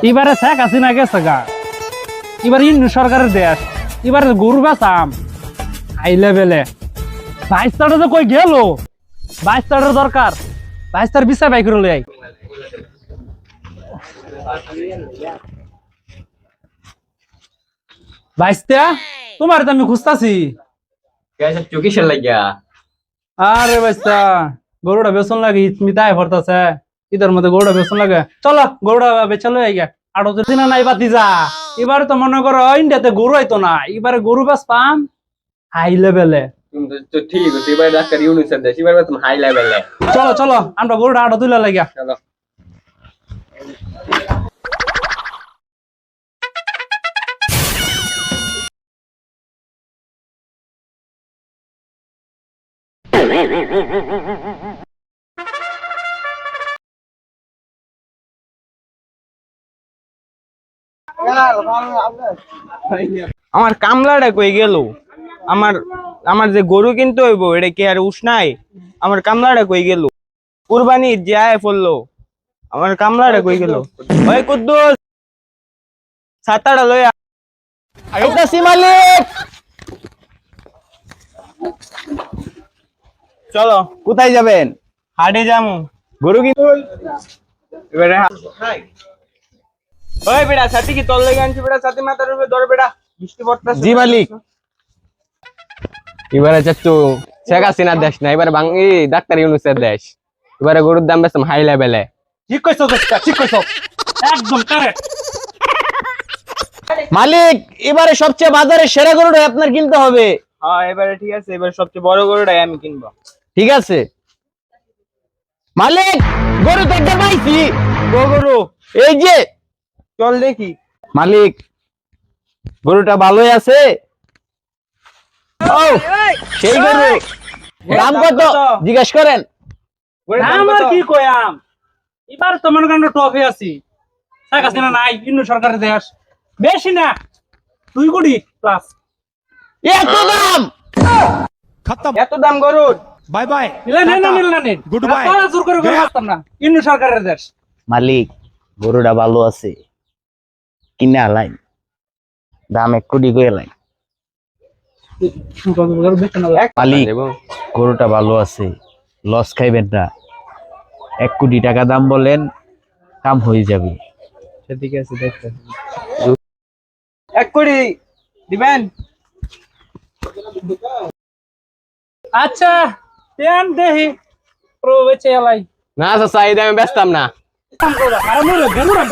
এবারে শেখ হাসিনা গেছে গা, এবার ইন্নু সরকারের দেশ, এবারে গরু বেচাম হাই লেভেলে। বাইশটাটা তো কই গেল, বাইশটার দরকার, বাইশটার বিচার বাই করে লই। বাইশটা তোমার তো আমি খুঁজতাছি। কিসের লাগিয়া? আরে বাইশটা গরুটা বেসন লাগে, মিতায় ভরতাছে ঈদের মধ্যে গরুটা বেসন লাগে। চলো গরুটা বেচা লই আইগা। আর দিন নাই বাতি যা, এবারে তো মনে করো ইন্ডিয়াতে গরু আইতো না, এবারে গরু বেচ পাম হাই লেভেলে। তুমি তো ঠিক আছে, এবার ডাক্তার ইউনুসের দেশ, এবার তুমি হাই লেভেলে। চলো চলো আমরা গরুটা আড়ো তুলে লাগিয়া। চলো। আমার কামলাটা কই গেল? আমার আমার যে গরু কিনতে হইব এটা কি আর উষ্ণাই? আমার কামলাটা কই গেল? কুরবানি যে আয় পড়লো, আমার কামলাটা কই গেল? ওই কুদ্দুস, ছাতাটা লইয়া আইতাছি মালিক। চলো। কোথায় যাবেন? হাটে যামু। গরু কি? এবারে ওই বেটা ছাতি কি তোর লেগে আনছি? বেটা ছাতি মাথার উপরে ধর বেটা, বৃষ্টি পড়তেছে। জি মালিক। এবারে চাচ্ছু শেখ হাসিনার দেশ না, এবারে ডাক্তার ইউনুসের দেশ, এবারে গরুর দাম বেশ হাই লেভেলে। ঠিক কইছো দোস্ত, ঠিক কইছো, একদম কারেক্ট। মালিক, এবারে সবচেয়ে বাজারে সেরা গরুটা আপনার কিনতে হবে। হ্যাঁ এবারে ঠিক আছে, এবারে সবচেয়ে বড় গরুটাই আমি কিনবো। ঠিক আছে মালিক, গরু তো একবার পাইছি। গরু এই যে, চল দেখি। মালিক গরুটা ভালোই আছে। ও সেই গরু, দাম কত জিজ্ঞেস করেন। আমার কি কয়াম, এবার তো মনে করেন টপে আছি। শেখ হাসিনা নাই, ইন্নু সরকারের দেশ, বেশি না 2 কোটি প্লাস। এত দাম? এত দাম গরুর? बाय बाय নিলে নেন না নিলে না নেন, Good bye. তারা জোর করে করে আসতাম না, ইন্নু সরকারের দেশ। মালিক গরুটা ভালো আছে, কিনে আলাই, দাম 1 কোটি করে লাই। মালিক গরুটা ভালো আছে, লস খাইবেন না। 1 কোটি টাকা দাম বলেন, কাম হয়ে যাবে। ঠিক আছে দেখতে 1 কোটি দিবেন? আচ্ছা দেন দেহি প্রো বেচে এলাই। না চাচা, এই দামে বেচতাম না। আরে মোরে গরুরা